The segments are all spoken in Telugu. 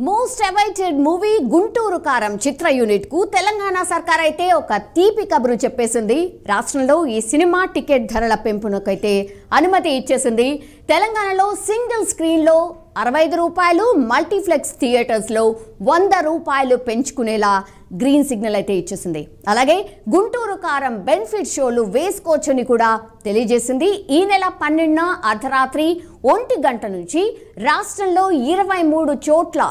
మోస్ట్ అవైటెడ్ మూవీ గుంటూరు కారం చిత్ర యూనిట్ కు తెలంగాణ సర్కార్ అయితే ఒక తీపి కబురు చెప్పేసింది. రాష్ట్రంలో ఈ సినిమా టికెట్ ధరల పెంపునకైతే అనుమతి ఇచ్చేసింది. తెలంగాణలో సింగిల్ స్క్రీన్ లో 65 రూపాయలు, మల్టీప్లెక్స్ థియేటర్స్ లో 100 రూపాయలు పెంచుకునేలా గ్రీన్ సిగ్నల్ అయితే ఇచ్చేసింది. అలాగే గుంటూరు కారం బెనిఫిట్ షోలు వేసుకోవచ్చని కూడా తెలియజేసింది. ఈ నెల 12న అర్ధరాత్రి 1 గంట నుంచి రాష్ట్రంలో 23 చోట్ల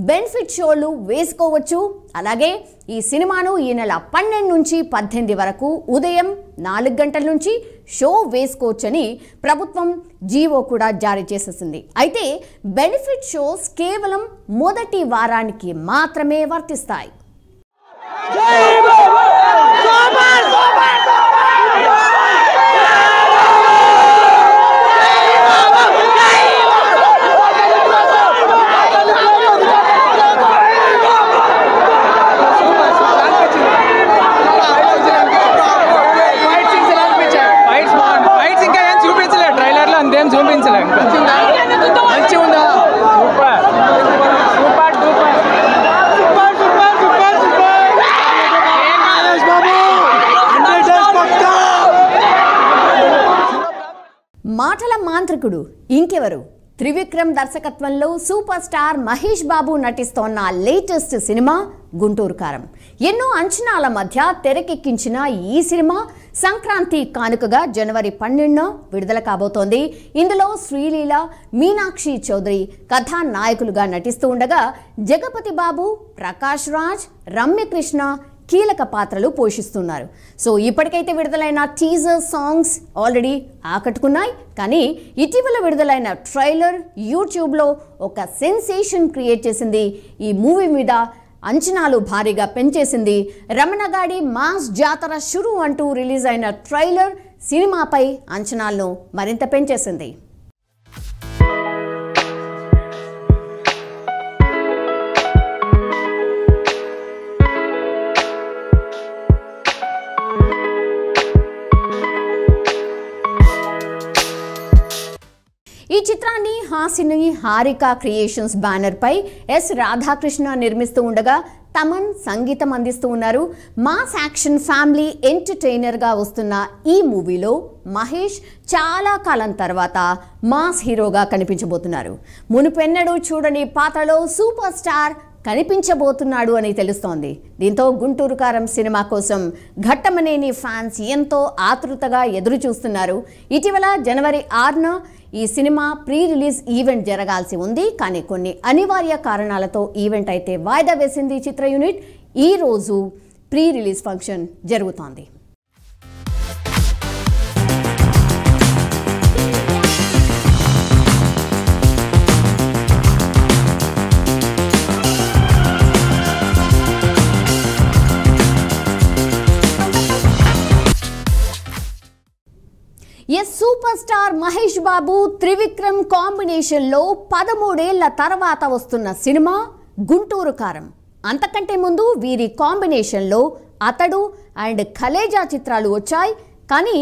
బెనిఫిట్ షోలు వేసుకోవచ్చు. అలాగే ఈ సినిమాను ఈ నెల 12 నుంచి 18 వరకు ఉదయం 4 గంటల నుంచి షో వేసుకోవచ్చని ప్రభుత్వం జీవో కూడా జారీ చేసేసింది. అయితే బెనిఫిట్ షోస్ కేవలం మొదటి వారానికి మాత్రమే వర్తిస్తాయి. మాటల మాంత్రికుడు ఇంకెవరు? త్రివిక్రమ్ దర్శకత్వంలో super star Mahesh Babu నటిస్తోన్న latest cinema Guntur కారం. ఎన్నో అంచనాల మధ్య తెరకెక్కించిన ఈ సినిమా సంక్రాంతి కానుకగా జనవరి 12న విడుదల కాబోతోంది. ఇందులో శ్రీలీల, మీనాక్షి చౌదరి కథానాయకులుగా నటిస్తూ ఉండగా జగపతి బాబు, ప్రకాష్ రాజ్, రమ్యకృష్ణ కీలక పాత్రలు పోషిస్తున్నారు. సో ఇప్పటికైతే విడుదలైన టీజర్ సాంగ్స్ ఆల్రెడీ ఆకట్టుకున్నాయి. కానీ ఇటీవల విడుదలైన ట్రైలర్ యూట్యూబ్లో ఒక సెన్సేషన్ క్రియేట్ చేసింది. ఈ మూవీ మీద అంచనాలు భారీగా పెంచేసింది. రమణగాడి మాస్ జాతర షురు అంటూ రిలీజ్ అయిన ట్రైలర్ సినిమాపై అంచనాలను మరింత పెంచేసింది. ఈ చిత్రాన్ని హాసిని హారిక క్రియేషన్స్ బ్యానర్ పై ఎస్ రాధాకృష్ణ నిర్మిస్తూ ఉండగా తమన్ సంగీతం అందిస్తూ ఉన్నారు. మాస్ యాక్షన్ ఫ్యామిలీ ఎంటర్టైనర్గా వస్తున్న ఈ మూవీలో మహేష్ చాలా కాలం తర్వాత మాస్ హీరోగా కనిపించబోతున్నారు. మునుపెన్నడూ చూడని పాత్రలో సూపర్ స్టార్ కనిపించబోతున్నాడు అని తెలుస్తోంది. దీంతో గుంటూరు కారం సినిమా కోసం ఘట్టమనేని ఫ్యాన్స్ ఎంతో ఆతృతగా ఎదురు చూస్తున్నారు. ఇటీవల జనవరి 6న ఈ సినిమా ప్రీ రిలీజ్ ఈవెంట్ జరగాల్సి ఉంది. కానీ కొన్ని అనివార్య కారణాలతో ఈవెంట్ అయితే వాయిదా వేసింది చిత్ర యూనిట్. ఈ రోజు ప్రీ రిలీజ్ ఫంక్షన్ జరుగుతోంది. సూపర్ స్టార్ మహేష్ బాబు త్రివిక్రమ్ కాంబినేషన్లో 13 ఏళ్ల తర్వాత వస్తున్న సినిమా గుంటూరు కారం. అంతకంటే ముందు వీరి కాంబినేషన్లో అతడు అండ్ కలేజా చిత్రాలు వచ్చాయి. కానీ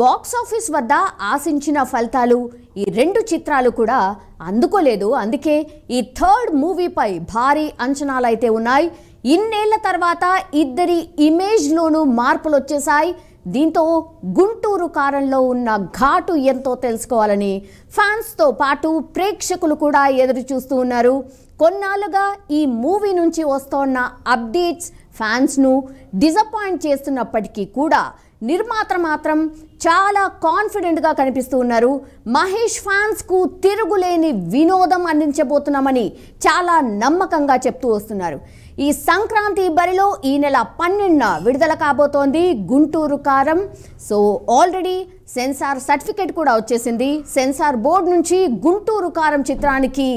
బాక్సాఫీస్ వద్ద ఆశించిన ఫలితాలు ఈ 2 చిత్రాలు కూడా అందుకోలేదు. అందుకే ఈ థర్డ్ మూవీపై భారీ అంచనాలు అయితే ఉన్నాయి. ఇన్నేళ్ల తర్వాత ఇద్దరి ఇమేజ్లోనూ మార్పులు వచ్చేసాయి. దీంతో గుంటూరు కారంలో ఉన్న ఘాటు ఎంతో తెలుసుకోవాలని ఫ్యాన్స్తో పాటు ప్రేక్షకులు కూడా ఎదురు చూస్తూ ఉన్నారు. కొన్నాళ్ళుగా ఈ మూవీ నుంచి వస్తోన్న అప్డేట్స్ ఫ్యాన్స్ను డిసప్పాయింట్ చేస్తున్నప్పటికీ కూడా నిర్మాత మాత్రం చాలా కాన్ఫిడెంట్గా కనిపిస్తూ ఉన్నారు. మహేష్ ఫ్యాన్స్కు తిరుగులేని వినోదం అందించబోతున్నామని చాలా నమ్మకంగా చెప్తూ వస్తున్నారు. ఈ సంక్రాంతి బరిలో ఈ నెల 12న విడుదల కాబోతోంది గుంటూరు కారం. సో ఆల్రెడీ సెన్సార్ సర్టిఫికేట్ కూడా వచ్చేసింది. సెన్సార్ బోర్డు నుంచి గుంటూరు కారం చిత్రానికి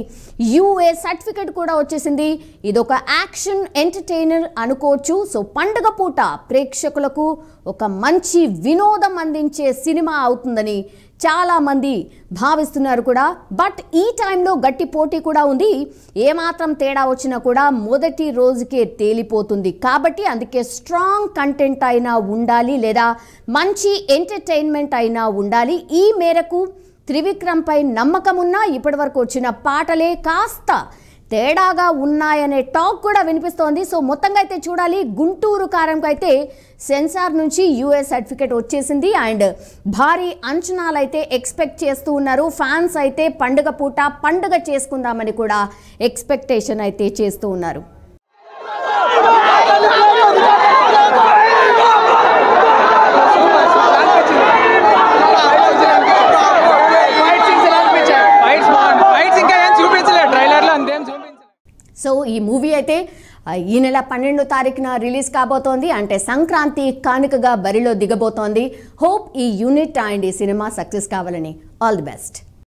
యూఏ సర్టిఫికేట్ కూడా వచ్చేసింది. ఇదొక యాక్షన్ ఎంటర్టైనర్ అనుకోవచ్చు. సో పండుగ పూట ప్రేక్షకులకు ఒక మంచి వినోదం అందించే సినిమా అవుతుందని చాలామంది భావిస్తున్నారు కూడా. బట్ ఈ టైంలో గట్టి పోటీ కూడా ఉంది. ఏమాత్రం తేడా వచ్చినా కూడా మొదటి రోజుకే తేలిపోతుంది. కాబట్టి అందుకే స్ట్రాంగ్ కంటెంట్ అయినా ఉండాలి, లేదా మంచి ఎంటర్టైన్మెంట్ అయినా ఉండాలి. ఈ మేరకు త్రివిక్రమ్ పై నమ్మకం ఉన్నా ఇప్పటివరకు వచ్చిన పాటలే కాస్త తేడాగా ఉన్నాయనే టాక్ కూడా వినిపిస్తోంది. సో మొత్తంగా అయితే చూడాలి. గుంటూరు కారంకి అయితే సెన్సార్ నుంచి యూఎస్ సర్టిఫికేట్ వచ్చేసింది అండ్ భారీ అంచనాలు అయితే ఎక్స్పెక్ట్ చేస్తూ ఉన్నారు. ఫ్యాన్స్ అయితే పండుగ పూట పండుగ చేసుకుందామని కూడా ఎక్స్పెక్టేషన్ అయితే చేస్తూ ఉన్నారు. సో ఈ మూవీ అయితే ఈ నెల 12వ తారీఖున రిలీజ్ కాబోతోంది. అంటే సంక్రాంతి కానుకగా బరిలో దిగబోతోంది. హోప్ ఈ యూనిట్ అండ్ ఈ సినిమా సక్సెస్ కావాలని. All the best.